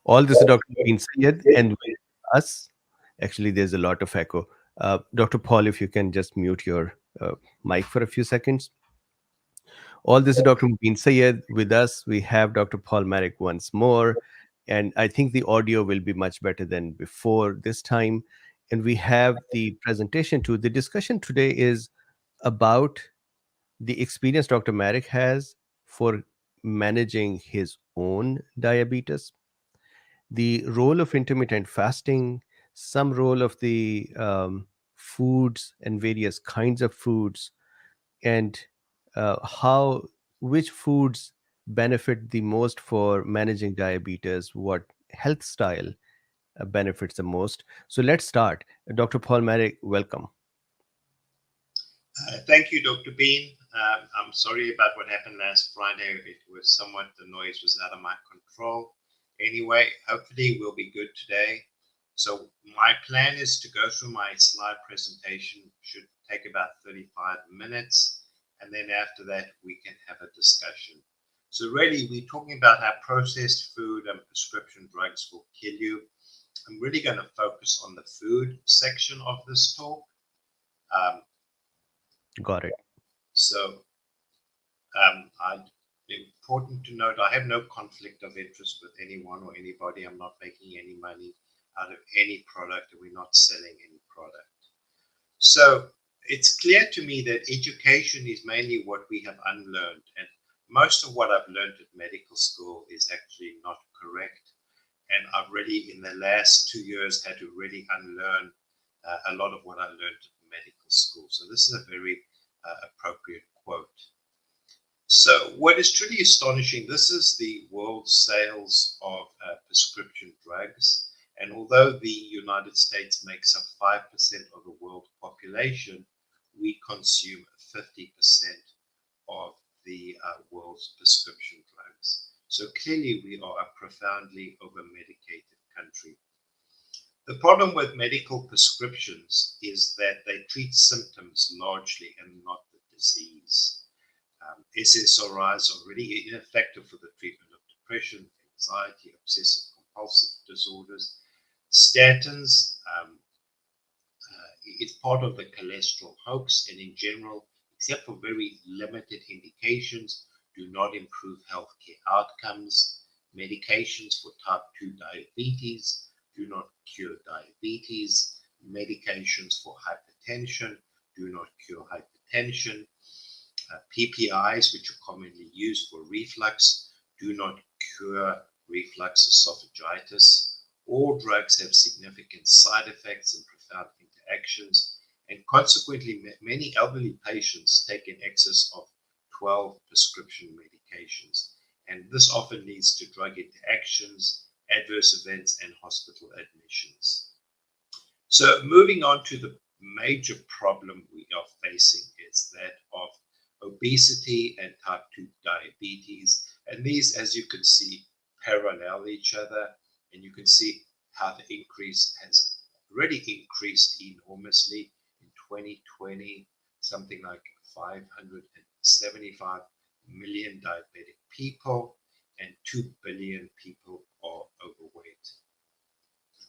All this is Dr. Drbeen Syed, and with us, actually, there's a lot of echo. Dr. Paul, if you can just mute your mic for a few seconds. All this is Dr. Drbeen Syed. With us, we have Dr. Paul Marik once more, and I think the audio will be much better than before this time. And we have the presentation too. The discussion today is about the experience Dr. Marik has for managing his own diabetes, the role of intermittent fasting, some role of the foods and various kinds of foods, and how which foods benefit the most for managing diabetes, what health style benefits the most. So let's start. Dr. Paul Marik, welcome. Thank you, Dr. Bean. I'm sorry about what happened last Friday. It was somewhat, the noise was out of my control. Anyway, hopefully we'll be good today. So my plan is to go through my slide presentation, should take about 35 minutes. And then after that, we can have a discussion. So really, we're talking about how processed food and prescription drugs will kill you. I'm really going to focus on the food section of this talk. Got it. So important to note, I have no conflict of interest with anyone or anybody. I'm not making any money out of any product, and we're not selling any product. So it's clear to me that education is mainly what we have unlearned, and most of what I've learned at medical school is actually not correct. And I've really, in the last 2 years, had to really unlearn a lot of what I learned at medical school. So this is a very appropriate quote. So what is truly astonishing, this is the world sales of prescription drugs. And although the United States makes up 5% of the world population, we consume 50% of the world's prescription drugs. So clearly we are a profoundly over-medicated country. The problem with medical prescriptions is that they treat symptoms largely and not the disease. SSRIs are really ineffective for the treatment of depression, anxiety, obsessive compulsive disorders. Statins is part of the cholesterol hoax, and in general, except for very limited indications, do not improve healthcare outcomes. Medications for type 2 diabetes do not cure diabetes. Medications for hypertension do not cure hypertension. PPIs, which are commonly used for reflux, do not cure reflux esophagitis. All drugs have significant side effects and profound interactions, and consequently, many elderly patients take in excess of 12 prescription medications, and this often leads to drug interactions, adverse events, and hospital admissions. So moving on to the major problem we are facing is that of obesity and type 2 diabetes. And these, as you can see, parallel each other. And you can see how the increase has already increased enormously. In 2020, something like 575 million diabetic people and 2 billion people are overweight.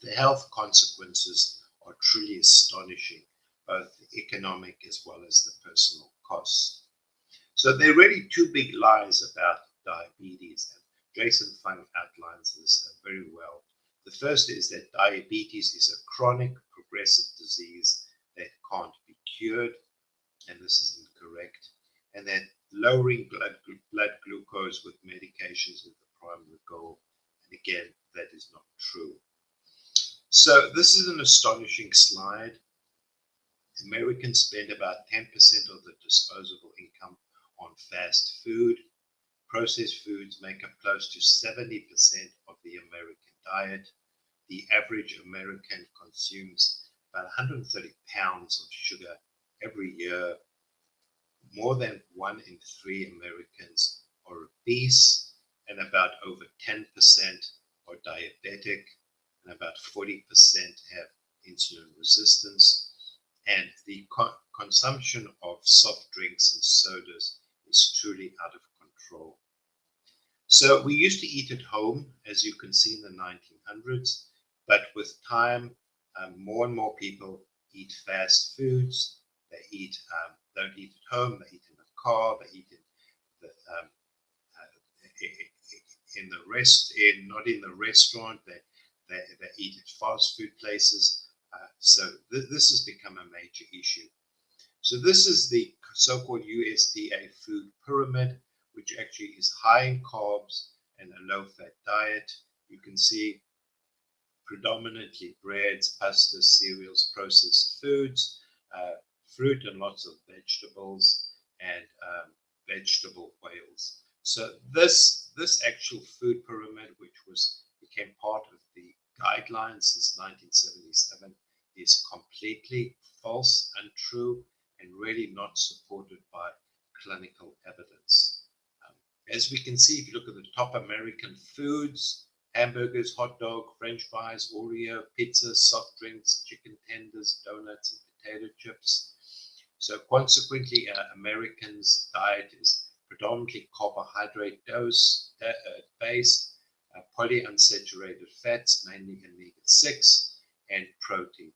The health consequences are truly astonishing, both the economic as well as the personal costs. So there are really two big lies about diabetes, and Jason Fung outlines this very well. The first is that diabetes is a chronic progressive disease that can't be cured, and this is incorrect, and that lowering blood glucose with medications is the primary goal, and again, that is not true. So this is an astonishing slide. Americans spend about 10% of the disposable income on fast food. Processed foods make up close to 70% of the American diet. The average American consumes about 130 pounds of sugar every year. More than 1 in 3 Americans are obese, and about over 10% are diabetic, and about 40% have insulin resistance. And the consumption of soft drinks and sodas is truly out of control. So we used to eat at home, as you can see in the 1900s, but with time, more and more people eat fast foods. They don't eat at home. They eat in the car. They eat in the not in the restaurant. They eat at fast food places. So this has become a major issue. So this is the so-called USDA food pyramid, which actually is high in carbs and a low-fat diet. You can see predominantly breads, pastas, cereals, processed foods, fruit and lots of vegetables, and vegetable oils. So this actual food pyramid, which became part of the guidelines since 1977, is completely false, untrue, and really not supported by clinical evidence. As we can see, if you look at the top American foods, hamburgers, hot dog, french fries, Oreo, pizza, soft drinks, chicken tenders, donuts, and potato chips. So consequently, Americans' diet is predominantly carbohydrate based, polyunsaturated fats, mainly omega-6, and protein.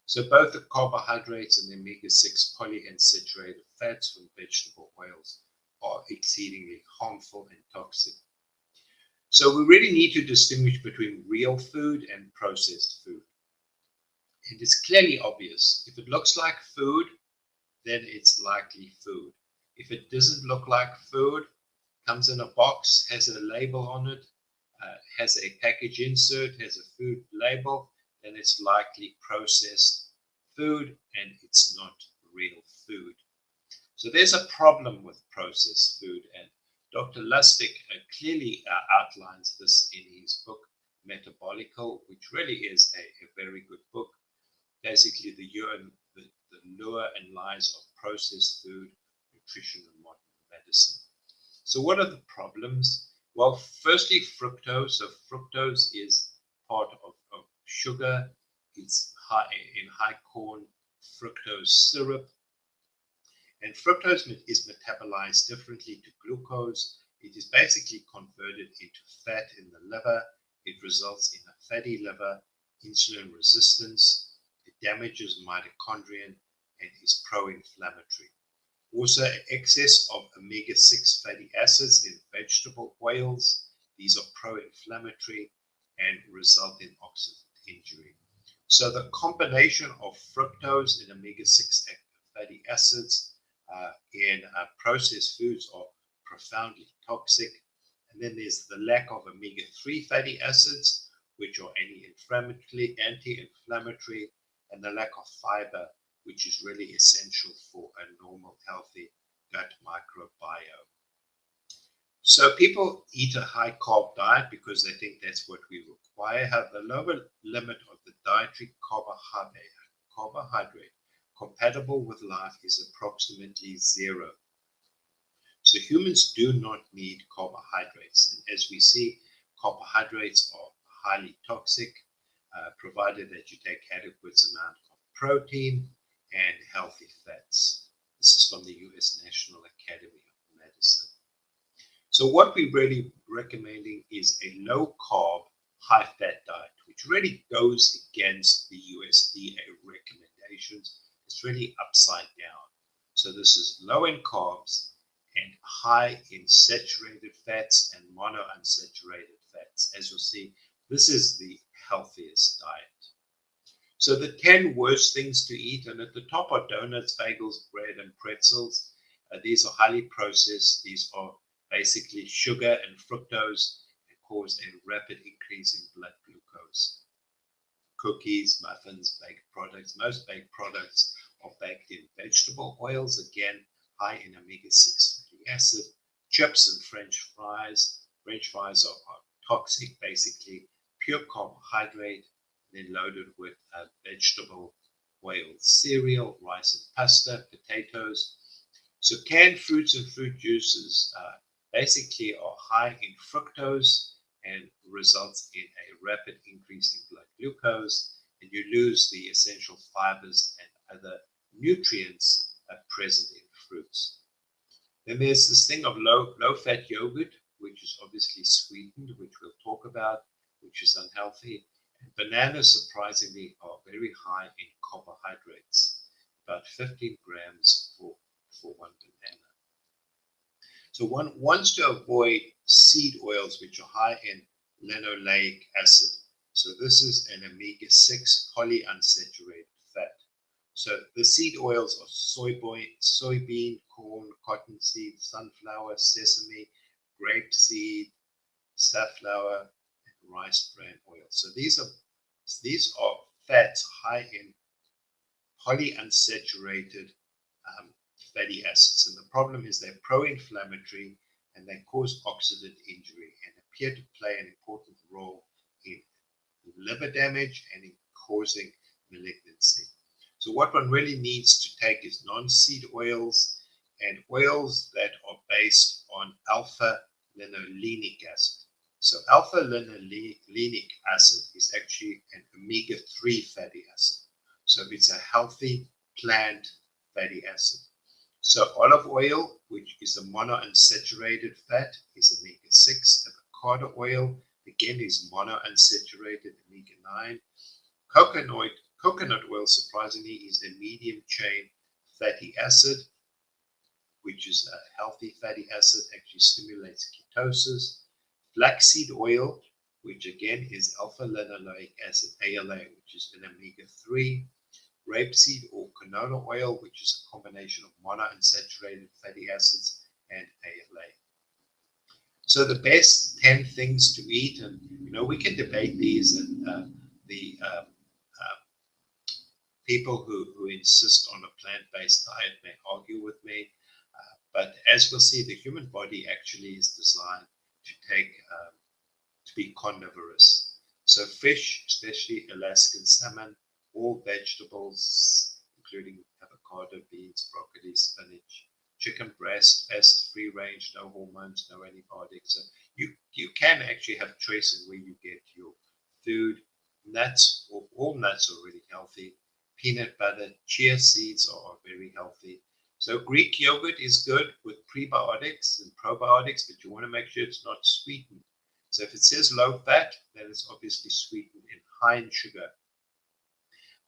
So both the carbohydrates and the omega-6 polyunsaturated fats from vegetable oils are exceedingly harmful and toxic. So we really need to distinguish between real food and processed food. And it's clearly obvious. If it looks like food, then it's likely food. If it doesn't look like food, comes in a box, has a label on it, has a package insert, has a food label, then it's likely processed food and it's not real food. So there's a problem with processed food, and Dr. Lustig clearly outlines this in his book, Metabolical, which really is a very good book. Basically, the lure and lies of processed food, nutrition, and modern medicine. So what are the problems? Well, firstly, fructose. So fructose is part of sugar. It's in high corn fructose syrup. And fructose is metabolized differently to glucose. It is basically converted into fat in the liver. It results in a fatty liver, insulin resistance. It damages mitochondria and is pro-inflammatory. Also, excess of omega-6 fatty acids in vegetable oils. These are pro-inflammatory and result in oxidant injury. So the combination of fructose and omega-6 fatty acids in processed foods are profoundly toxic. And then there's the lack of omega-3 fatty acids, which are anti-inflammatory, and the lack of fiber, which is really essential for a normal, healthy gut microbiome. So people eat a high carb diet because they think that's what we require. Have the lower limit of the dietary carbohydrate compatible with life is approximately 0. So humans do not need carbohydrates. And as we see, carbohydrates are highly toxic, provided that you take adequate amount of protein and healthy fats. This is from the US National Academy of Medicine. So what we're really recommending is a low carb, high fat diet, which really goes against the USDA recommendations. It's really upside down. So this is low in carbs and high in saturated fats and monounsaturated fats. As you'll see, this is the healthiest diet. So the 10 worst things to eat, and at the top are donuts, bagels, bread, and pretzels. These are highly processed. These are basically sugar and fructose and cause a rapid increase in blood glucose. Cookies, muffins, baked products. Most baked products are baked in vegetable oils, again, high in omega-6 fatty acid. Chips and French fries. French fries are toxic, basically pure carbohydrate, then loaded with vegetable oil, cereal, rice and pasta, potatoes. So canned fruits and fruit juices basically are high in fructose and results in a rapid increase in blood glucose, and you lose the essential fibers and other nutrients present in fruits. Then there's this thing of low-fat yogurt. which is obviously sweetened, which we'll talk about, which is unhealthy. And bananas, surprisingly, are very high in carbohydrates, about 15 grams for one banana. So one wants to avoid seed oils, which are high in linoleic acid. So this is an omega-6 polyunsaturated fat. So the seed oils are soybean, corn, cottonseed, sunflower, sesame, grapeseed, safflower, and rice bran oil. So these are fats high in polyunsaturated fatty acids. And the problem is they're pro-inflammatory and they cause oxidant injury and appear to play an important role in liver damage and in causing malignancy. So what one really needs to take is non-seed oils and oils that are based on alpha-linolenic acid. So alpha-linolenic acid is actually an omega-3 fatty acid. So it's a healthy plant fatty acid. So olive oil, which is a monounsaturated fat, is omega-6. Avocado oil, again, is monounsaturated omega-9. Coconut oil, surprisingly, is a medium chain fatty acid, which is a healthy fatty acid, actually stimulates ketosis. Flaxseed oil, which again is alpha-linoleic acid, ALA, which is an omega-3. Rapeseed or canola oil, which is a combination of monounsaturated fatty acids and ALA. So the best 10 things to eat, and we can debate these, and the people who insist on a plant-based diet may argue with me, but as we'll see, the human body actually is designed to be carnivorous. So fish, especially Alaskan salmon, all vegetables, including avocado, beans, broccoli, spinach, chicken breast, best free range, no hormones, no antibiotics. So you can actually have choice in where you get your food. Nuts, all nuts are really healthy. Peanut butter, chia seeds are very healthy. So Greek yogurt is good with prebiotics and probiotics, but you want to make sure it's not sweetened. So if it says low fat, then it's obviously sweetened and high in sugar.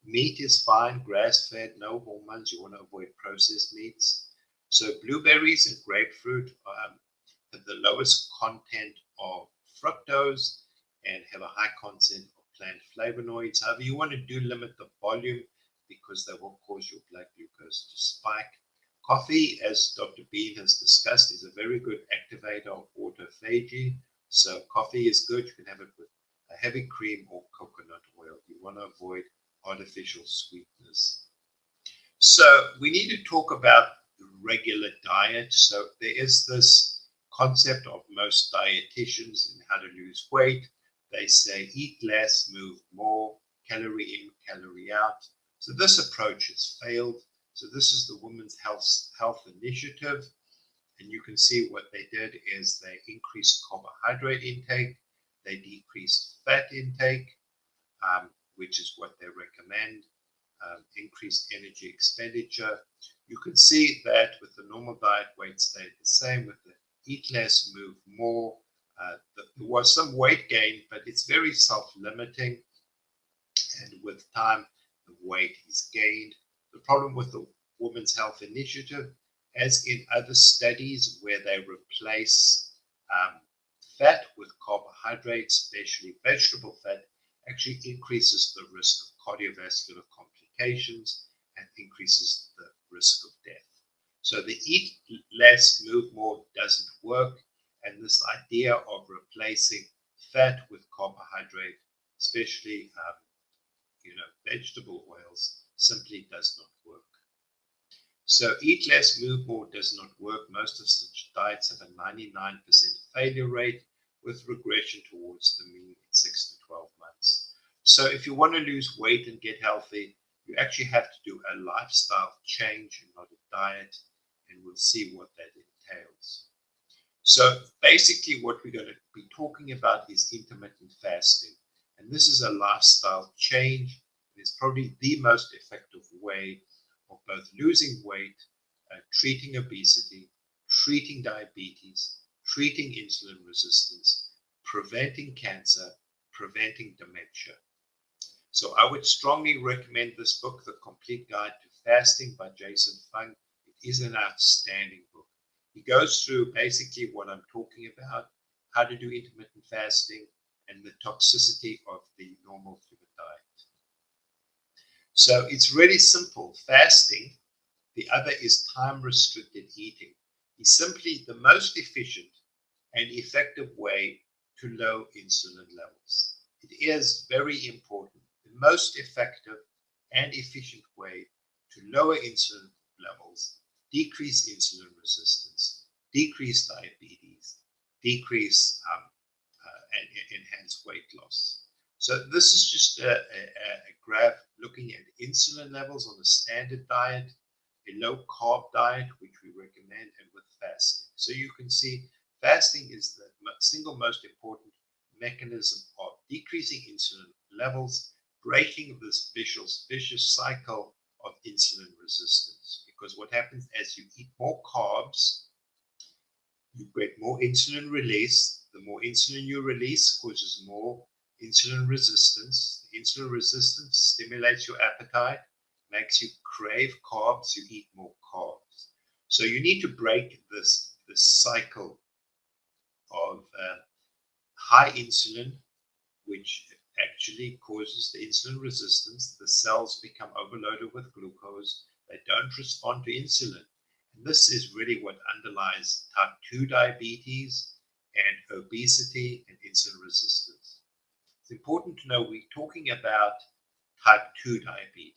Meat is fine, grass-fed, no hormones. You want to avoid processed meats. So blueberries and grapefruit have the lowest content of fructose and have a high content of plant flavonoids. However, you want to limit the volume because they will cause your blood glucose to spike. Coffee, as Dr. Bean has discussed, is a very good activator of autophagy. So coffee is good. You can have it with a heavy cream or coconut oil. You want to avoid artificial sweetness. So we need to talk about regular diet. So there is this concept of most dietitians in how to lose weight. They say eat less, move more, calorie in, calorie out. So this approach has failed. So this is the Women's Health Initiative. And you can see what they did is they increased carbohydrate intake, they decreased fat intake, which is what they recommend, increased energy expenditure. You can see that with the normal diet, weight stayed the same. With the eat less, move more, there was some weight gain, but it's very self-limiting. And with time, the weight is gained. The problem with the Women's Health Initiative, as in other studies where they replace fat with carbohydrates, especially vegetable fat, actually increases the risk of cardiovascular complications and increases the risk of death. So the eat less, move more doesn't work. And this idea of replacing fat with carbohydrate, especially vegetable oils, simply does not work. So eat less, move more does not work. Most of such diets have a 99% failure rate with regression towards the mean in 6 to 12 months. So if you want to lose weight and get healthy, you actually have to do a lifestyle change and not a diet, and we'll see what that entails. So basically what we're going to be talking about is intermittent fasting. And this is a lifestyle change. It's probably the most effective way of both losing weight, treating obesity, treating diabetes, treating insulin resistance, preventing cancer, preventing dementia. So I would strongly recommend this book, The Complete Guide to Fasting by Jason Fung. It is an outstanding book. He goes through basically what I'm talking about, how to do intermittent fasting, and the toxicity of the normal human diet. So it's really simple. Fasting, the other is time-restricted eating, is simply the most efficient and effective way to lower insulin levels. It is very important. The most effective and efficient way to lower insulin levels, decrease insulin resistance, decrease diabetes, decrease and enhance weight loss. So this is just a graph looking at insulin levels on a standard diet, a low carb diet, which we recommend, and with fasting. So you can see fasting is the single most important mechanism of decreasing insulin levels, breaking this vicious cycle of insulin resistance. Because what happens as you eat more carbs, you get more insulin release. The more insulin you release causes more insulin resistance. The insulin resistance stimulates your appetite, makes you crave carbs, you eat more carbs. So you need to break this cycle of high insulin, which actually causes the insulin resistance. The cells become overloaded with glucose. They don't respond to insulin. And this is really what underlies type 2 diabetes and obesity and insulin resistance. It's important to know we're talking about type 2 diabetes.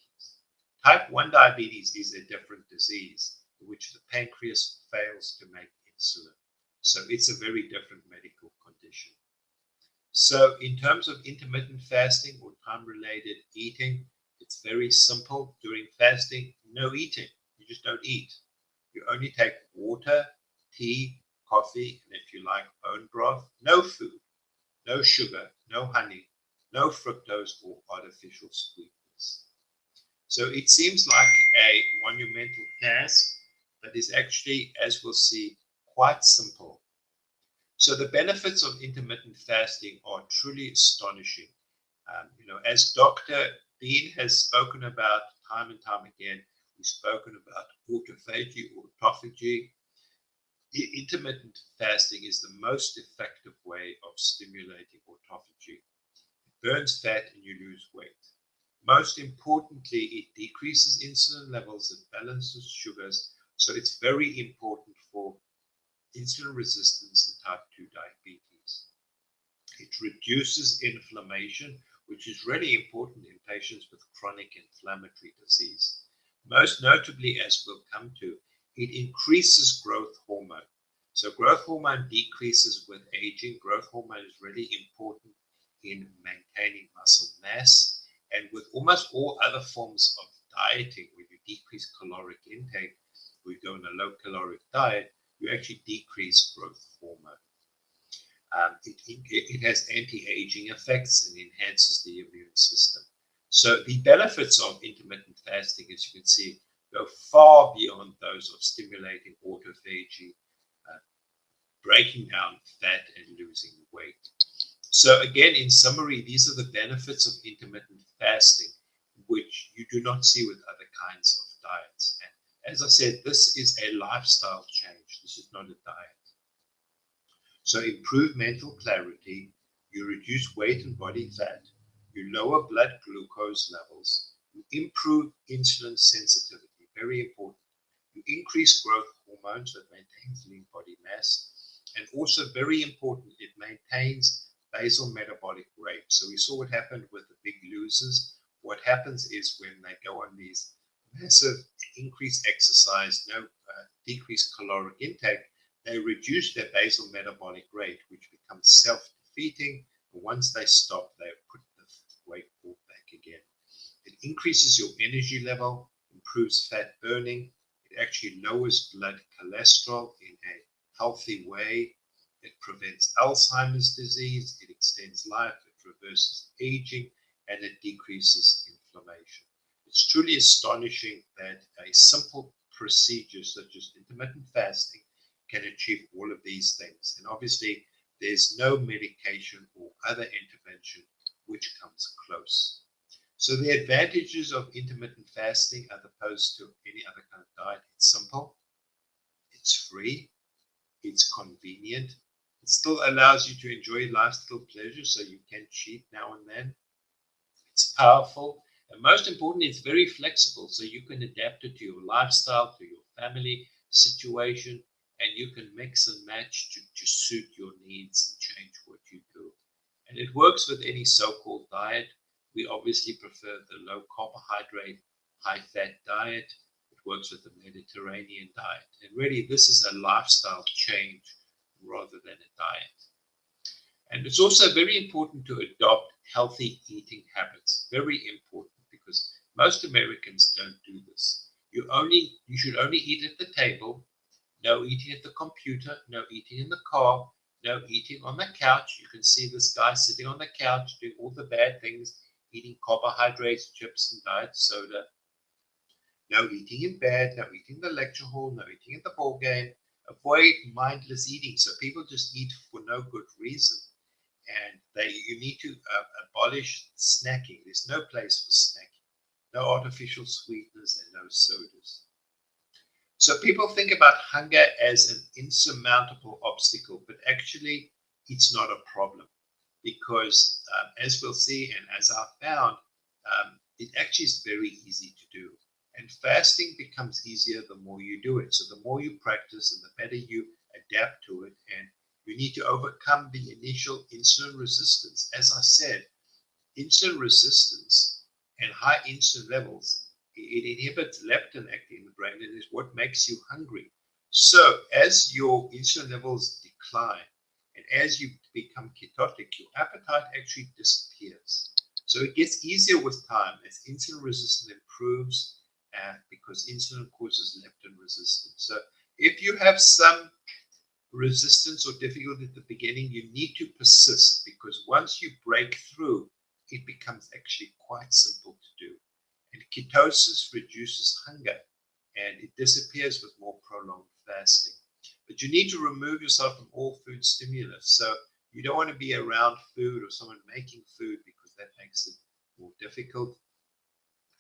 Type 1 diabetes is a different disease in which the pancreas fails to make insulin. So it's a very different medical condition. So in terms of intermittent fasting or time-related eating, it's very simple. During fasting, no eating. You just don't eat. You only take water, tea, coffee, and if you like, bone broth. No food, no sugar, no honey, no fructose or artificial sweeteners. So it seems like a monumental task, but is actually, as we'll see, quite simple. So the benefits of intermittent fasting are truly astonishing. As Dr. Bean has spoken about time and time again, we've spoken about autophagy or autophagy. Intermittent fasting is the most effective way of stimulating autophagy. It burns fat and you lose weight. Most importantly, it decreases insulin levels, it balances sugars, so it's very important for insulin resistance and type 2 diabetes. It reduces inflammation, which is really important in patients with chronic inflammatory disease. Most notably, as we'll come to, it increases growth hormone. So growth hormone decreases with aging. Growth hormone is really important in maintaining muscle mass. And with almost all other forms of dieting, when you decrease caloric intake, we go on a low caloric diet, you actually decrease growth hormone. It has anti-aging effects and enhances the immune system. So the benefits of intermittent fasting, as you can see, go far beyond those of stimulating autophagy, breaking down fat and losing weight. So again, in summary, these are the benefits of intermittent fasting, which you do not see with other kinds of diets. And as I said, this is a lifestyle change. This is not a diet. So improve mental clarity, you reduce weight and body fat, you lower blood glucose levels, you improve insulin sensitivity, very important. You increase growth hormones that maintains lean body mass, and also very important, it maintains basal metabolic rate. So we saw what happened with the big losers. What happens is when they go on these massive increased exercise, no decreased caloric intake, they reduce their basal metabolic rate, which becomes self-defeating. Once they stop, they put the weight back again. It increases your energy level, improves fat burning. It actually lowers blood cholesterol in a healthy way. It prevents Alzheimer's disease. It extends life. It reverses aging, and it decreases inflammation. It's truly astonishing that a simple procedure such as intermittent fasting can achieve all of these things. And obviously, there's no medication or other intervention which comes close. So the advantages of intermittent fasting as opposed to any other kind of diet, it's simple, it's free, it's convenient, it still allows you to enjoy lifestyle pleasure so you can cheat now and then. It's powerful, and most importantly, it's very flexible so you can adapt it to your lifestyle, to your family situation, and you can mix and match to suit your needs and change what you do. And it works with any so-called diet. We obviously prefer the low carbohydrate, high fat diet. It works with the Mediterranean diet. And really, this is a lifestyle change rather than a diet. And it's also very important to adopt healthy eating habits. Very important, because most Americans don't do this. You should only eat at the table, no eating at the computer, no eating in the car, no eating on the couch. You can see this guy sitting on the couch doing all the bad things, eating carbohydrates, chips, and diet soda. No eating in bed, no eating in the lecture hall, no eating at the ball game. Avoid mindless eating. So people just eat for no good reason. And you need to abolish snacking. There's no place for snacking. No artificial sweeteners and no sodas. So people think about hunger as an insurmountable obstacle, but actually it's not a problem, because as we'll see and as I found, it actually is very easy to do. And fasting becomes easier the more you do it. So the more you practice and the better you adapt to it. And you need to overcome the initial insulin resistance. As I said, insulin resistance and high insulin levels, it inhibits leptin acting in the brain, and is what makes you hungry. So as your insulin levels decline and as you become ketotic, your appetite actually disappears. So it gets easier with time as insulin resistance improves, because insulin causes leptin resistance. So if you have some resistance or difficulty at the beginning, you need to persist, because once you break through, it becomes actually quite simple to do. And ketosis reduces hunger, and it disappears with more prolonged fasting. But you need to remove yourself from all food stimulus. So you don't want to be around food or someone making food, because that makes it more difficult.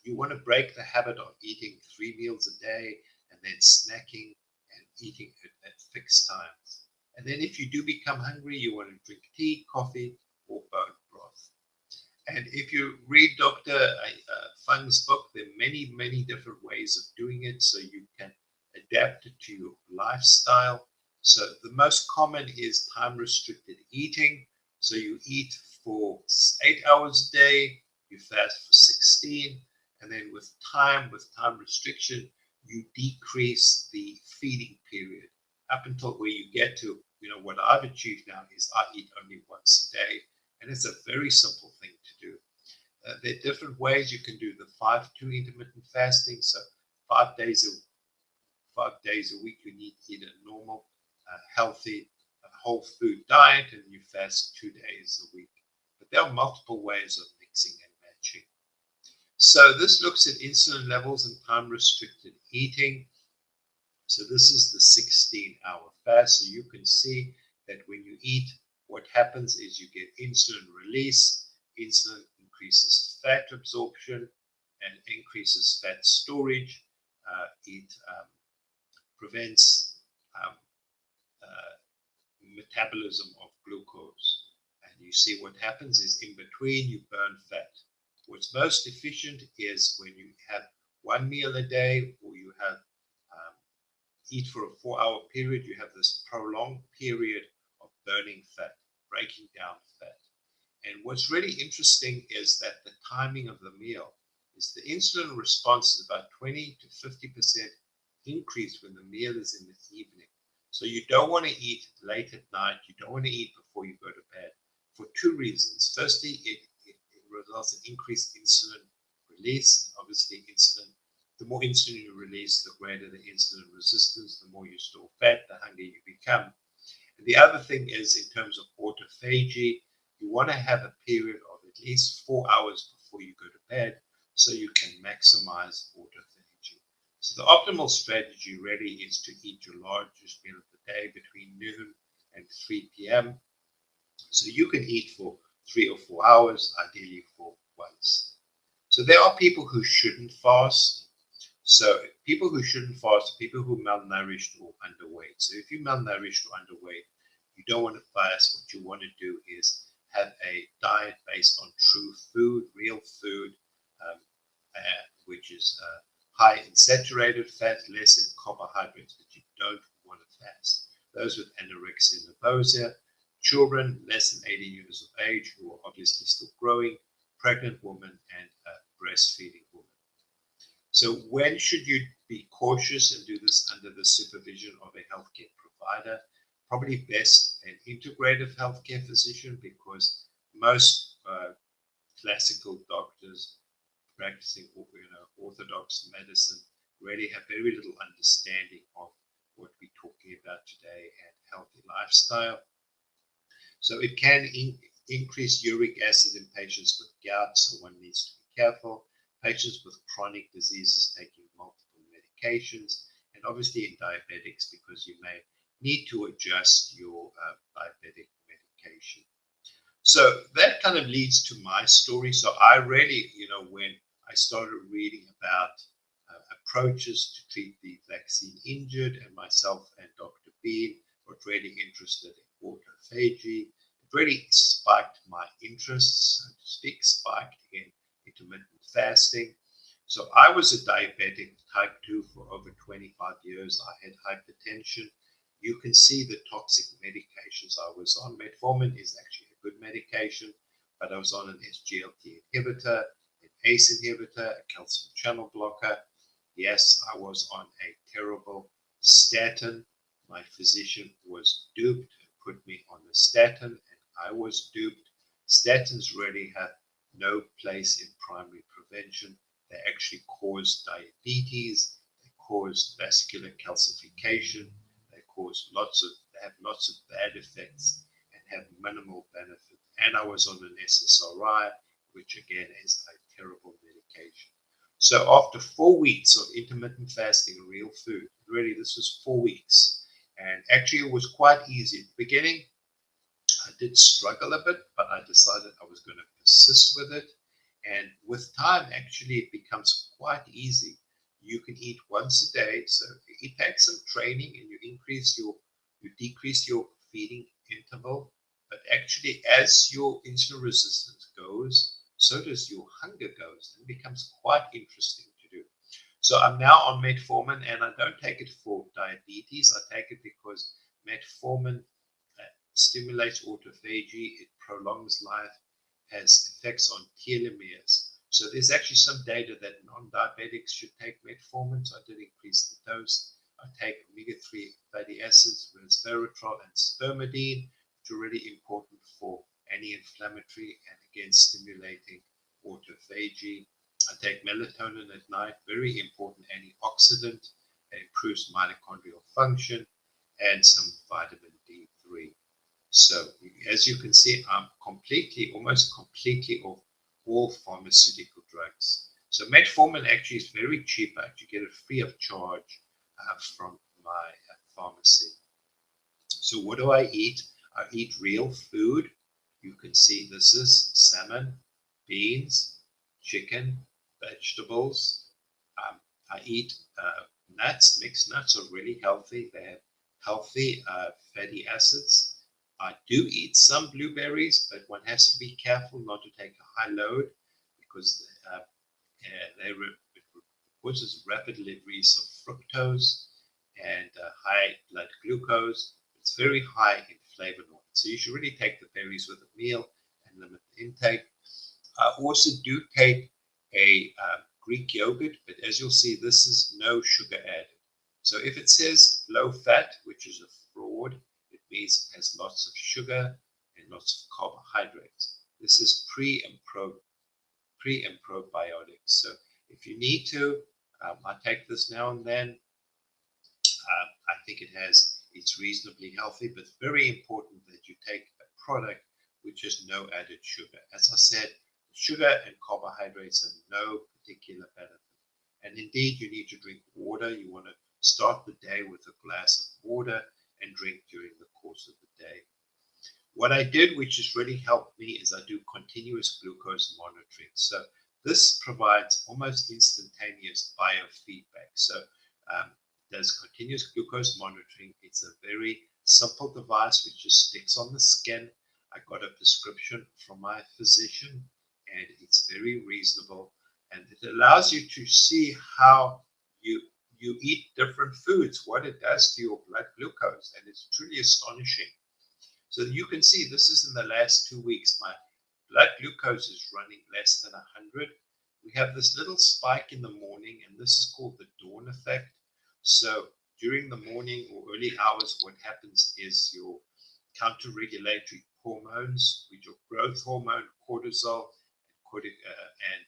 You want to break the habit of eating 3 meals a day and then snacking and eating at fixed times. And then if you do become hungry, you want to drink tea, coffee, or bone broth. And if you read Dr. Fung's book, there are many, many different ways of doing it, so you can adapt it to your lifestyle. So the most common is time-restricted eating. So you eat for 8 hours a day, you fast for 16, and then with time restriction, you decrease the feeding period up until where you get to, what I've achieved now is I eat only once a day, and it's a very simple thing to do. There are different ways you can do the 5-2 intermittent fasting. So 5 days a week, you need to eat a normal, healthy, whole food diet, and you fast 2 days a week. But there are multiple ways of mixing and matching. So this looks at insulin levels and time-restricted eating. So this is the 16-hour fast. So you can see that when you eat, what happens is you get insulin release. Insulin increases fat absorption and increases fat storage. It prevents metabolism of glucose. And you see what happens is in between you burn fat. What's most efficient is when you have 1 meal a day, or you have eat for a 4-hour period, you have this prolonged period of burning fat, breaking down fat. And what's really interesting is that the timing of the meal is the insulin response is about 20 to 50% increase when the meal is in the evening. So you don't want to eat late at night. You don't want to eat before you go to bed for 2 reasons. Firstly, it results in increased insulin release. Obviously, the more insulin you release, the greater the insulin resistance, the more you store fat, the hungrier you become. And the other thing is, in terms of autophagy, you want to have a period of at least 4 hours before you go to bed so you can maximize autophagy. So the optimal strategy really is to eat your largest meal of the day between noon and 3 p.m. So you can eat for 3 or 4 hours, ideally for once. So there are people who shouldn't fast. So people who shouldn't fast are people who are malnourished or underweight. So if you're malnourished or underweight, you don't want to fast. What you want to do is have a diet based on true food, real food, um, which is high in saturated fat, less in carbohydrates, but you don't want to fast. Those with anorexia nervosa, children less than 80 years of age who are obviously still growing, pregnant women, and breastfeeding women. So when should you be cautious and do this under the supervision of a healthcare provider? Probably best an integrative healthcare physician, because most classical doctors practicing orthodox medicine really have very little understanding of what we're talking about today and healthy lifestyle. So it can increase uric acid in patients with gout, so one needs to be careful. Patients with chronic diseases taking multiple medications, and obviously in diabetics, because you may need to adjust your diabetic medication. So that kind of leads to my story. So I really, when I started reading about approaches to treat the vaccine injured, and myself and Dr. Bean got really interested in autophagy, it really spiked my interest, so to speak, spiked in intermittent fasting. So I was a diabetic type 2 for over 25 years. I had hypertension. You can see the toxic medications I was on. Metformin is actually a good medication, but I was on an SGLT inhibitor, an ACE inhibitor, a calcium channel blocker. Yes, I was on a terrible statin. My physician was duped and put me on a statin, and I was duped. Statins really have no place in primary prevention. They actually cause diabetes, they cause vascular calcification, they have lots of bad effects and have minimal benefit. And I was on an SSRI, which again is a terrible medication. So after 4 weeks of intermittent fasting, real food, really this was 4 weeks, and actually it was quite easy. At the beginning, I did struggle a bit, but I decided I was going to persist with it. And with time, actually, it becomes quite easy. You can eat once a day. So it takes some training, and you decrease your feeding interval. But actually, as your insulin resistance goes, so does your hunger goes, and it becomes quite interesting to do. So I'm now on metformin, and I don't take it for diabetes. I take it because metformin stimulates autophagy, it prolongs life, has effects on telomeres. So there's actually some data that non-diabetics should take metformin. So I did increase the dose. I take omega-3 fatty acids, resveratrol, and spermidine, which are really important for anti-inflammatory and again stimulating autophagy. I take melatonin at night, very important antioxidant. It improves mitochondrial function, and some vitamin D3. So as you can see, I'm almost completely off all pharmaceutical drugs. So metformin actually is very cheap. I actually get it free of charge from my pharmacy. So what do I eat? I eat real food. You can see this is salmon, beans, chicken, vegetables. I eat nuts. Mixed nuts are really healthy. They have healthy fatty acids. I do eat some blueberries, but one has to be careful not to take a high load, because they causes rapid release of fructose and high blood glucose. It's very high in flavonoids. So you should really take the berries with a meal and limit the intake. I also do take a Greek yogurt, but as you'll see, this is no sugar added. So if it says low fat, which is a fraud, it means it has lots of sugar and lots of carbohydrates. This is pre and probiotics. So if you need to, I take this now and then. I think it's reasonably healthy, but very important that you take a product which has no added sugar. As I said, sugar and carbohydrates have no particular benefit. And indeed, you need to drink water. You want to start the day with a glass of water. and drink during the course of the day. What I did, which has really helped me, is I do continuous glucose monitoring. So this provides almost instantaneous biofeedback. So there's continuous glucose monitoring. It's a very simple device which just sticks on the skin. I got a prescription from my physician, and it's very reasonable. And it allows you to see how you eat different foods, what it does to your blood glucose, and it's truly astonishing. So you can see this is in the last 2 weeks. My blood glucose is running less than 100. We have this little spike in the morning, and this is called the dawn effect. So during the morning or early hours, what happens is your counter-regulatory hormones, with your growth hormone, cortisol, and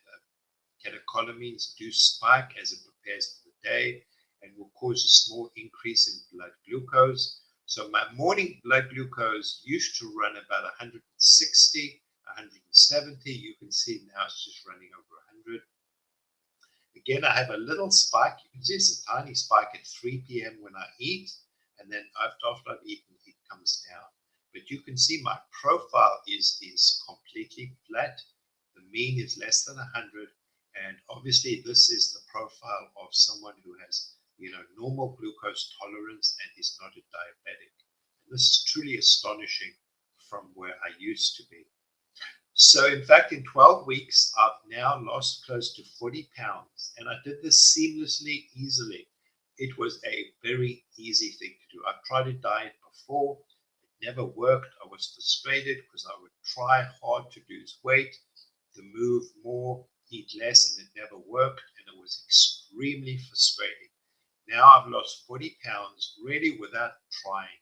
catecholamines do spike as it prepares for the day and will cause a small increase in blood glucose. So my morning blood glucose used to run about 160, 170. You can see now it's just running over 100. Again, I have a little spike. You can see it's a tiny spike at 3 p.m. when I eat, and then after I've eaten, it comes down. But you can see my profile is completely flat. The mean is less than 100, and obviously this is the profile of someone who has normal glucose tolerance and is not a diabetic. And this is truly astonishing from where I used to be. So in fact, in 12 weeks, I've now lost close to 40 pounds, and I did this seamlessly, easily. It was a very easy thing to do. I've tried a diet before. It never worked. I was frustrated because I would try hard to lose weight, to move more, eat less, and it never worked, and it was extremely frustrating. Now I've lost 40 pounds really without trying.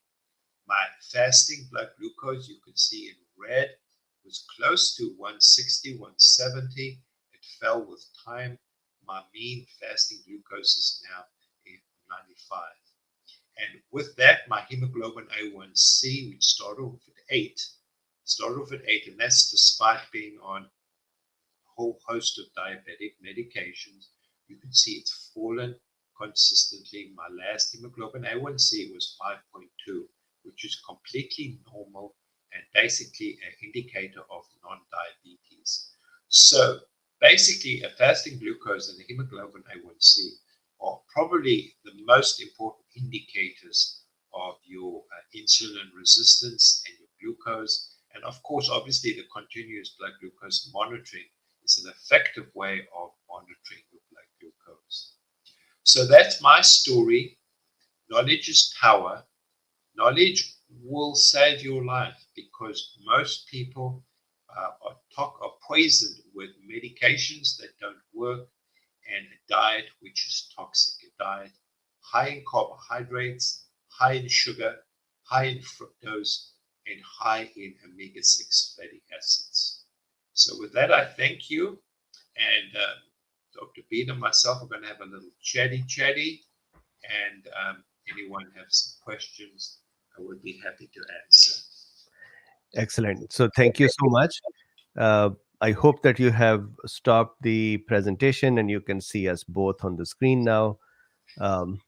My fasting blood glucose, you can see in red, was close to 160, 170. It fell with time. My mean fasting glucose is now 95. And with that, my hemoglobin A1C, which started off at 8, and that's despite being on a whole host of diabetic medications. You can see it's fallen consistently. My last hemoglobin A1C was 5.2, which is completely normal and basically an indicator of non-diabetes. So basically, a fasting glucose and a hemoglobin A1C are probably the most important indicators of your insulin resistance and your glucose. And of course, obviously, the continuous blood glucose monitoring is an effective way of monitoring your blood glucose. So that's my story. Knowledge is power. Knowledge will save your life because most people are poisoned with medications that don't work and a diet which is toxic, a diet high in carbohydrates, high in sugar, high in fructose, and high in omega-6 fatty acids. So with that, I thank you. And Dr. Drbeen and myself are going to have a little chatty. And anyone have some questions, I would be happy to answer. Excellent. So thank you so much. I hope that you have stopped the presentation and you can see us both on the screen now. Um,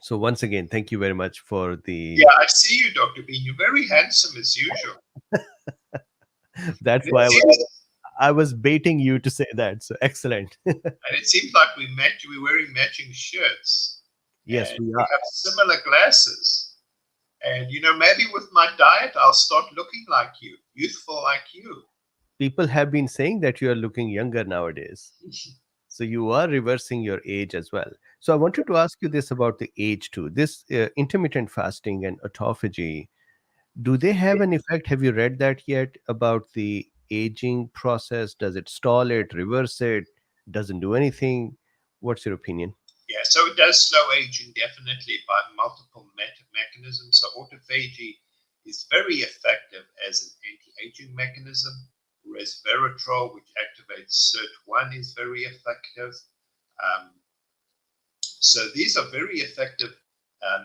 so once again, thank you very much for the. Yeah, I see you, Dr. Drbeen. You're very handsome as usual. That's And why it seems, I was baiting you to say that. So excellent. and it seems like we're wearing matching shirts Yes, and we we are. have similar glasses. And maybe with my diet, I'll start looking like you, youthful like you. People have been saying that you are looking younger nowadays. So you are reversing your age as well. So I wanted to ask you this about the age too. This intermittent fasting and autophagy, do they have an effect? Have you read that yet about the aging process? Does it stall it, reverse it, doesn't do anything? What's your opinion? Yeah, so it does slow aging definitely by multiple mechanisms. So autophagy is very effective as an anti-aging mechanism. Resveratrol, which activates SIRT1, is very effective. Um, so these are very effective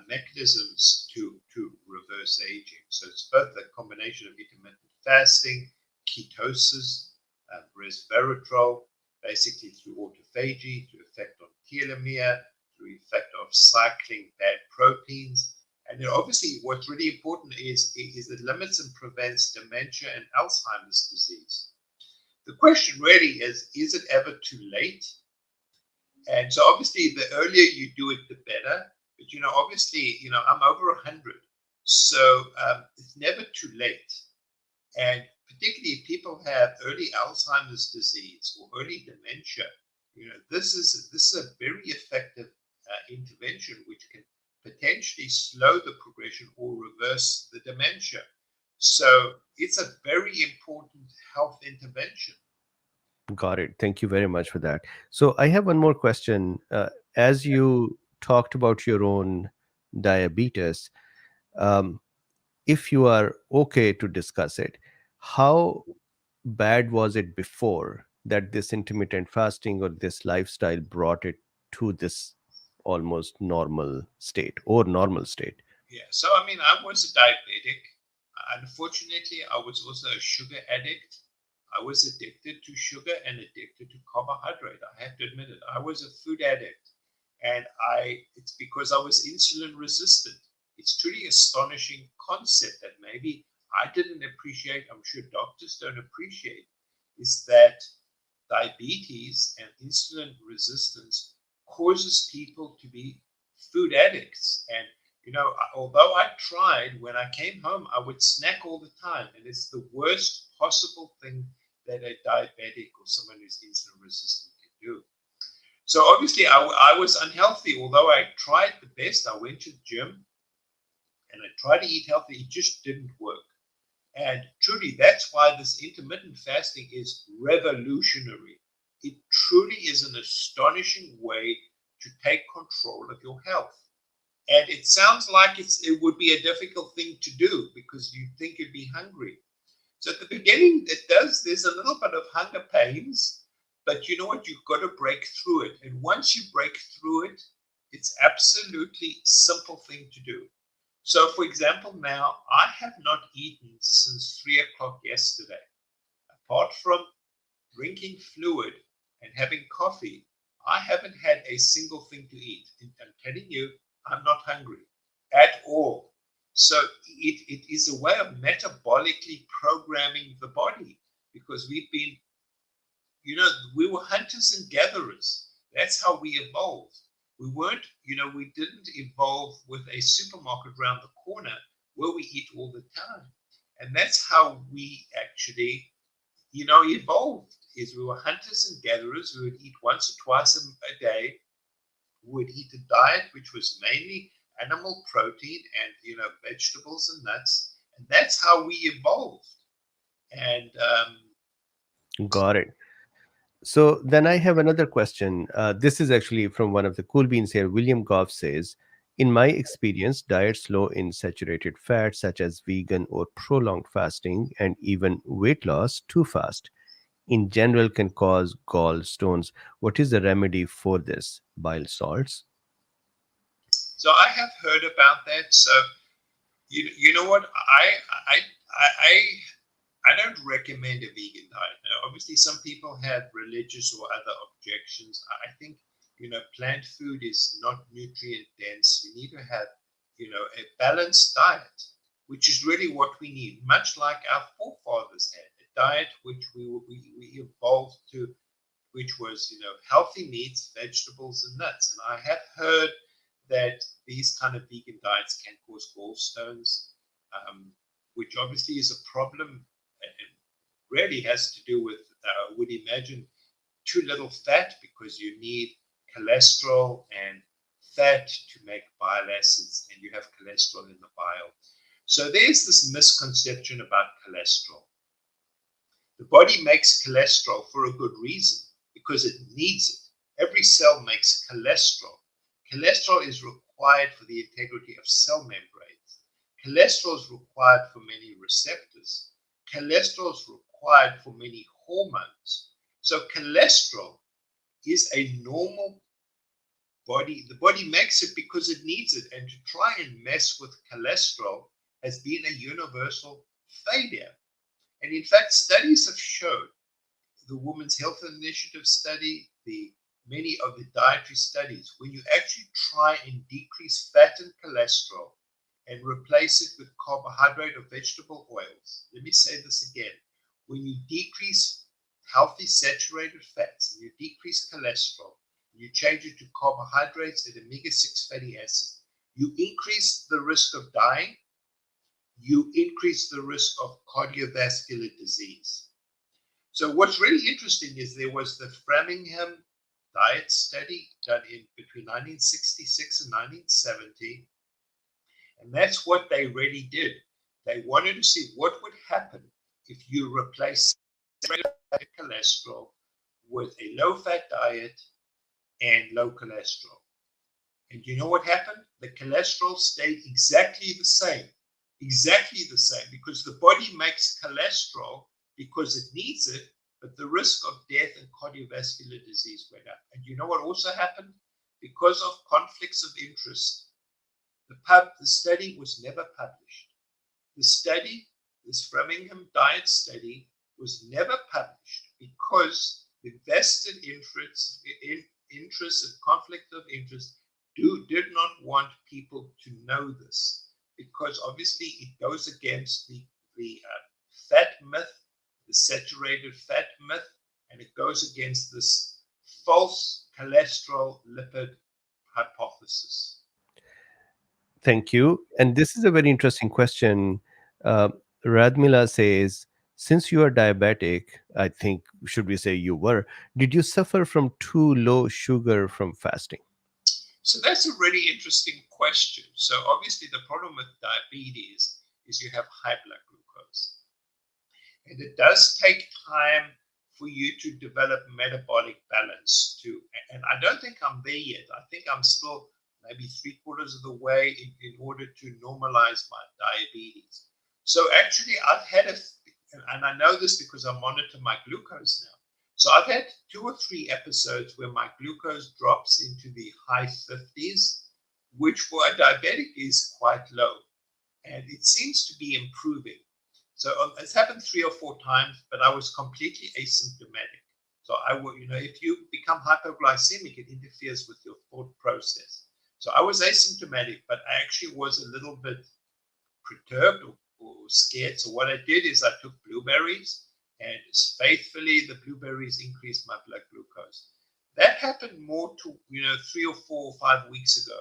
mechanisms to reverse aging. So it's both a combination of intermittent fasting, ketosis, resveratrol, basically through autophagy, through effect on telomere, through effect of cycling bad proteins, And obviously, what's really important is it limits and prevents dementia and Alzheimer's disease. The question really is it ever too late? And so obviously, the earlier you do it, the better. But, obviously, I'm over 100. So it's never too late. And particularly if people have early Alzheimer's disease or early dementia, this is a very effective intervention which can potentially slow the progression or reverse the dementia. So it's a very important health intervention. Got it. Thank you very much for that. So I have one more question. As you talked about your own diabetes, um, if you are okay to discuss it, how bad was it before that this intermittent fasting or this lifestyle brought it to this almost normal state or normal state? Yeah. So, I mean, I was a diabetic. Unfortunately, I was also a sugar addict. I was addicted to sugar and addicted to carbohydrate. I have to admit it. I was a food addict. And it's because I was insulin resistant. It's truly astonishing concept that maybe I didn't appreciate, I'm sure doctors don't appreciate, is that diabetes and insulin resistance causes people to be food addicts. And although I tried, when I came home, I would snack all the time, and it's the worst possible thing that a diabetic or someone who's insulin resistant can do. So obviously, I was unhealthy. Although I tried the best, I went to the gym and I tried to eat healthy. It just didn't work. And truly, that's why this intermittent fasting is revolutionary. It truly is an astonishing way to take control of your health. And it sounds like it would be a difficult thing to do because you think you'd be hungry. So at the beginning, there's a little bit of hunger pains, but you know what? You've got to break through it. And once you break through it, it's absolutely simple thing to do. So for example, now I have not eaten since 3 o'clock yesterday. Apart from drinking fluid and having coffee, I haven't had a single thing to eat. And I'm telling you, I'm not hungry at all. So it is a way of metabolically programming the body because we were hunters and gatherers. That's how we evolved. We didn't evolve with a supermarket around the corner where we eat all the time. And that's how we actually, evolved, is we were hunters and gatherers. We would eat once or twice a day. We would eat a diet which was mainly animal protein and, vegetables and nuts. And that's how we evolved. And Got it. So then I have another question. This is actually from one of the cool beans here. William Goff says, in my experience, diets low in saturated fat, such as vegan or prolonged fasting, and even weight loss too fast, in general can cause gallstones. What is the remedy for this? Bile salts? so I have heard about that. So you know what? I don't recommend a vegan diet. Now, obviously, some people have religious or other objections. I think plant food is not nutrient dense. You need to have a balanced diet, which is really what we need. Much like our forefathers had a diet which we evolved to, which was healthy meats, vegetables, and nuts. And I have heard that these kind of vegan diets can cause gallstones, which obviously is a problem and really has to do with, would imagine, too little fat because you need cholesterol and fat to make bile acids, and you have cholesterol in the bile. So there's this misconception about cholesterol. The body makes cholesterol for a good reason because it needs it. Every cell makes cholesterol. Cholesterol is required for the integrity of cell membranes. Cholesterol is required for many receptors. Cholesterol is required for many hormones. So cholesterol is a normal body. The body makes it because it needs it. And to try and mess with cholesterol has been a universal failure. And in fact, studies have shown, the Women's Health Initiative study, many of the dietary studies, when you actually try and decrease fat and cholesterol and replace it with carbohydrate or vegetable oils. Let me say this again. When you decrease healthy saturated fats and you decrease cholesterol, and you change it to carbohydrates and omega-6 fatty acids, you increase the risk of dying, you increase the risk of cardiovascular disease. So what's really interesting is there was the Framingham diet study done in between 1966 and 1970, and that's what they really did. They wanted to see what would happen if you replace cholesterol with a low-fat diet and low cholesterol. And you know what happened? The cholesterol stayed exactly the same, because the body makes cholesterol because it needs it, but the risk of death and cardiovascular disease went up. And you know what also happened? Because of conflicts of interest, the study was never published. The study, this Framingham diet study, was never published because the vested interests and conflict of interest did not want people to know this, because obviously it goes against the fat myth, the saturated fat myth, and it goes against this false cholesterol lipid hypothesis. Thank you. And this is a very interesting question. Uh, Radmila says, since you are diabetic, I think, should we say you were, did you suffer from too low sugar from fasting? So that's a really interesting question. So obviously the problem with diabetes is you have high blood glucose. And it does take time for you to develop metabolic balance too. And I don't think I'm there yet. I think I'm still maybe 3/4 of the way in order to normalize my diabetes. So actually, I've had and I know this because I monitor my glucose now. So I've had 2 or 3 episodes where my glucose drops into the high 50s, which for a diabetic is quite low. And it seems to be improving. So it's happened 3 or 4 times, but I was completely asymptomatic. So I would, if you become hypoglycemic, it interferes with your thought process. So I was asymptomatic, but I actually was a little bit perturbed or scared. So what I did is I took blueberries, and faithfully the blueberries increased my blood glucose. That happened more to 3 or 4 or 5 weeks ago.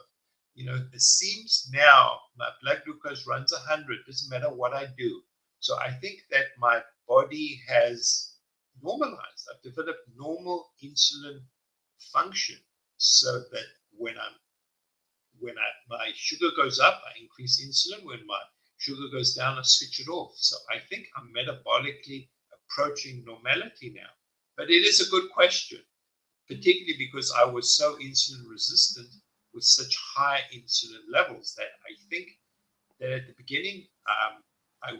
It seems now my blood glucose runs 100. Doesn't matter what I do. So I think that my body has normalized. I've developed normal insulin function, so that my sugar goes up, I increase insulin. When my sugar goes down, I switch it off. So I think I'm metabolically approaching normality now. But it is a good question, particularly because I was so insulin resistant with such high insulin levels that I think that at the beginning, I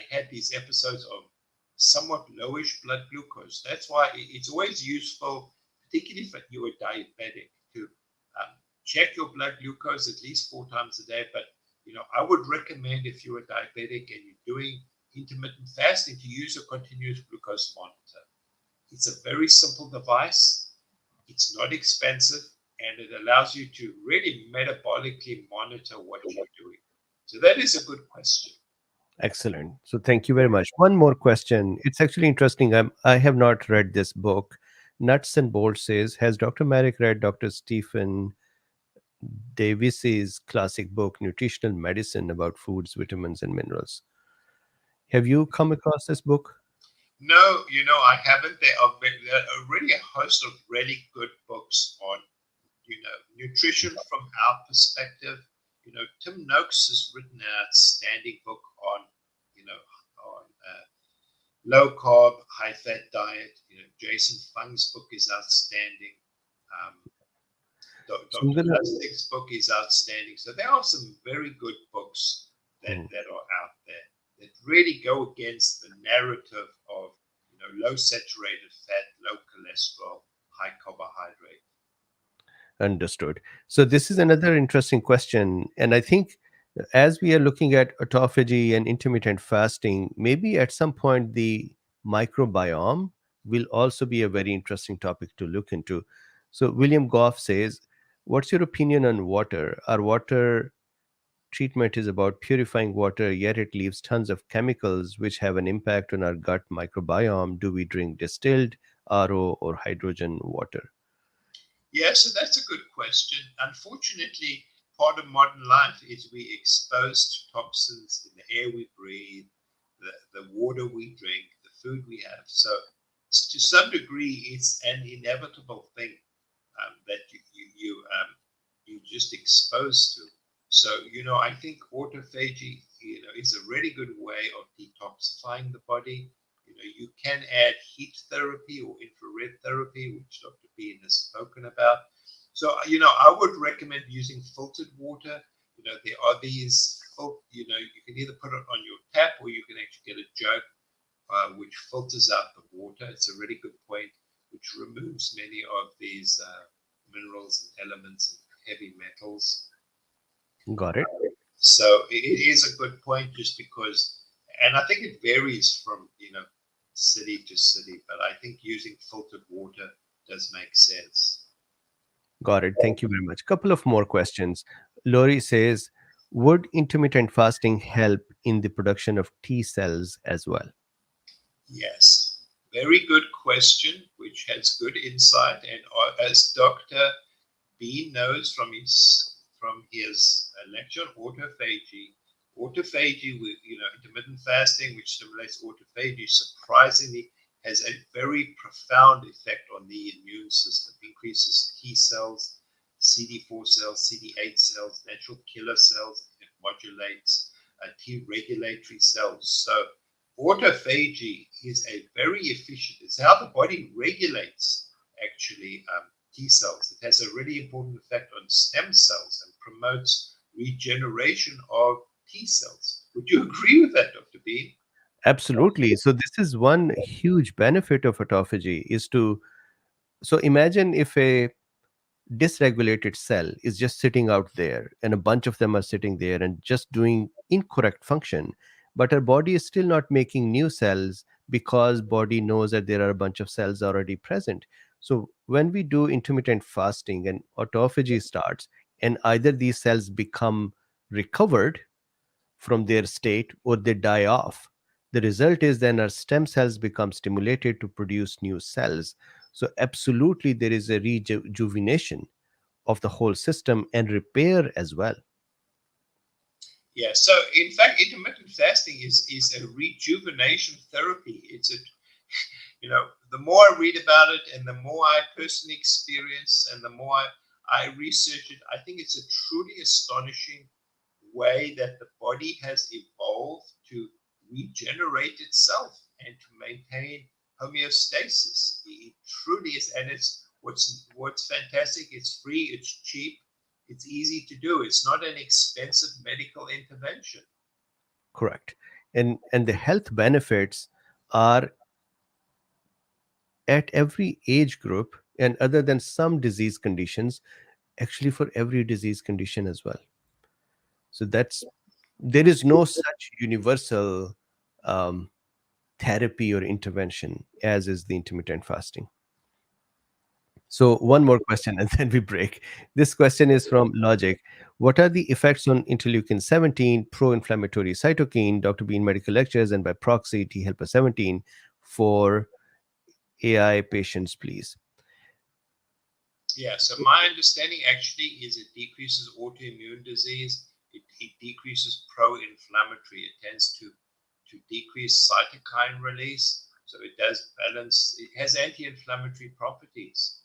had these episodes of somewhat lowish blood glucose. That's why it's always useful, particularly if you are diabetic, to check your blood glucose at least 4 times a day. But I would recommend, if you're a diabetic and you're doing intermittent fasting, to use a continuous glucose monitor. It's a very simple device. It's not expensive, and it allows you to really metabolically monitor what you're doing. So that is a good question. Excellent. So thank you very much. One more question. It's actually interesting. I have not read this book. Nuts and Bolts says, has Dr. Marik read Dr. Stephen Davis's classic book, Nutritional Medicine, about foods, vitamins, and minerals? Have you come across this book? No, I haven't. There are already a host of really good books on, nutrition from our perspective. Tim Noakes has written an outstanding book on, on low carb, high fat diet. Jason Fung's book is outstanding. Um, So I'm Dr. gonna. Lustig's book is outstanding. So there are some very good books Mm. that are out there that really go against the narrative of low saturated fat, low cholesterol, high carbohydrate. Understood. So this is another interesting question, and I think as we are looking at autophagy and intermittent fasting, maybe at some point the microbiome will also be a very interesting topic to look into. So William Goff says, "What's your opinion on water? Are water treatment is about purifying water, yet it leaves tons of chemicals which have an impact on our gut microbiome. Do we drink distilled, RO, or hydrogen water? Yeah, so that's a good question. Unfortunately, part of modern life is we exposed to toxins in the air we breathe, the water we drink, the food we have. So, to some degree, it's an inevitable thing that you just exposed to. So, I think autophagy, is a really good way of detoxifying the body. You can add heat therapy or infrared therapy, which Dr. Bean has spoken about. So, I would recommend using filtered water. There are these, you can either put it on your tap or you can actually get a jug which filters out the water. It's a really good point, which removes many of these minerals and elements and heavy metals. Got it. So it is a good point just because, and I think it varies from, city to city, but I think using filtered water does make sense. Got it. Thank you very much. Couple of more questions. Lori says, would intermittent fasting help in the production of T cells as well? Yes, very good question, which has good insight. And as Dr. Bean knows from his lecture on autophagy with intermittent fasting, which stimulates autophagy, surprisingly has a very profound effect on the immune system. Increases T cells, CD4 cells, CD8 cells, natural killer cells. It modulates T regulatory cells. So autophagy is a very efficient. It's how the body regulates actually T cells. It has a really important effect on stem cells and promotes regeneration of T cells. Would you agree with that, Dr. Bean? Absolutely. So this is one huge benefit of autophagy is to, so imagine if a dysregulated cell is just sitting out there and a bunch of them are sitting there and just doing incorrect function, but our body is still not making new cells because body knows that there are a bunch of cells already present. So when we do intermittent fasting and autophagy starts, and either these cells become recovered from their state or they die off, the result is then our stem cells become stimulated to produce new cells. So absolutely there is a rejuvenation of the whole system and repair as well. Yeah. So in fact, intermittent fasting is a rejuvenation therapy. The more I read about it and the more I personally experience and the more I research it, I think it's a truly astonishing way that the body has evolved to regenerate itself and to maintain homeostasis. It truly is, and it's what's fantastic. It's free, it's cheap, it's easy to do. It's not an expensive medical intervention. Correct. And the health benefits are at every age group, and other than some disease conditions, actually for every disease condition as well. So that's, there is no such universal um, therapy or intervention as is the intermittent fasting. So one more question and then we break. This question is from Logic. What are the effects on interleukin 17, pro-inflammatory cytokine, Dr. Bean medical lectures, and by proxy T helper 17 for AI patients, please? Yeah, so my understanding actually is it decreases autoimmune disease. It decreases pro-inflammatory. It tends to decrease cytokine release. So it does balance. It has anti-inflammatory properties.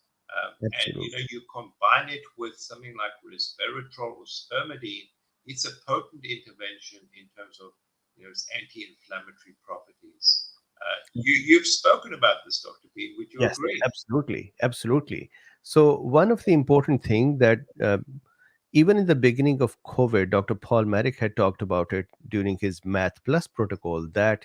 And Absolutely. you combine it with something like resveratrol or spermidine. It's a potent intervention in terms of its anti-inflammatory properties. You've spoken about this, Dr. Bean. Would you Yes, agree? absolutely. Absolutely. So one of the important thing that even in the beginning of COVID, Dr. Paul Marik had talked about it during his Math Plus protocol that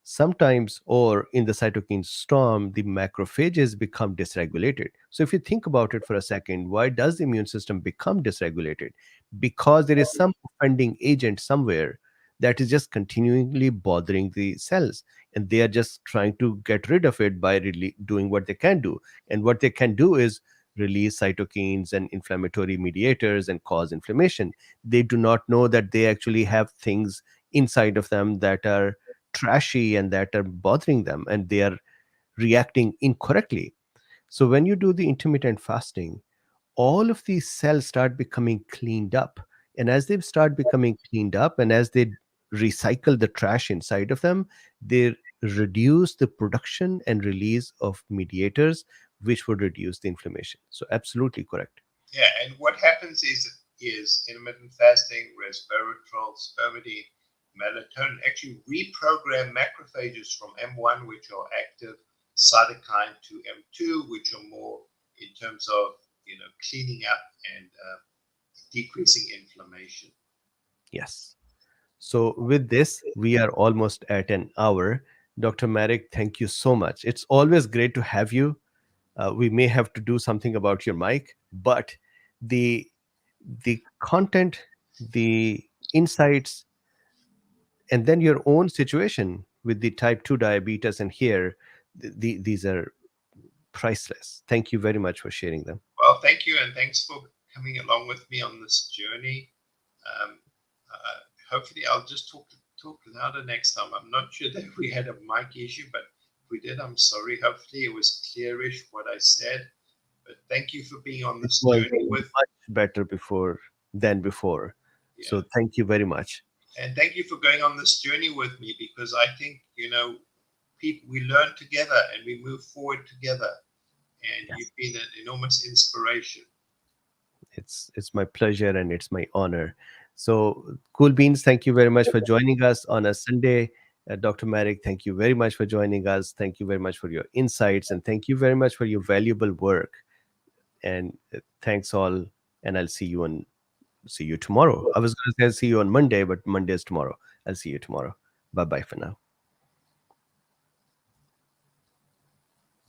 sometimes, or in the cytokine storm, the macrophages become dysregulated. So if you think about it for a second, why does the immune system become dysregulated? Because there is some offending agent somewhere that is just continually bothering the cells, and they are just trying to get rid of it by really doing what they can do. And what they can do is release cytokines and inflammatory mediators and cause inflammation. They do not know that they actually have things inside of them that are trashy and that are bothering them, and they are reacting incorrectly. So when you do the intermittent fasting, all of these cells start becoming cleaned up. And as they start becoming cleaned up, and as they recycle the trash inside of them, they reduce the production and release of mediators, which would reduce the inflammation. So, absolutely correct. Yeah, and what happens is intermittent fasting, resveratrol, spermidine, melatonin actually reprogram macrophages from M1, which are active, cytokine, to M2, which are more in terms of cleaning up and decreasing inflammation. Yes. So, with this, we are almost at an hour. Dr. Marik, thank you so much. It's always great to have you. We may have to do something about your mic, but the content, the insights, and then your own situation with the type 2 diabetes and here, these are priceless. Thank you very much for sharing them. Well, thank you, and thanks for coming along with me on this journey. Um, Hopefully, I'll just talk louder next time. I'm not sure that we had a mic issue, but if we did, I'm sorry. Hopefully, it was clearish what I said. But thank you for being on It this was journey with. much better before than before. Yeah, So thank you very much. and thank you for going on this journey with me, because I think people, we learn together and we move forward together. And Yes. you've been an enormous inspiration. It's my pleasure and it's my honor. So, Cool Beans, thank you very much for joining us on a Sunday. Dr. Marik, thank you very much for joining us. Thank you very much for your insights, and thank you very much for your valuable work. And thanks all. And I'll see you tomorrow. I was going to say I'll see you on Monday, but Monday is tomorrow. I'll see you tomorrow. Bye bye for now.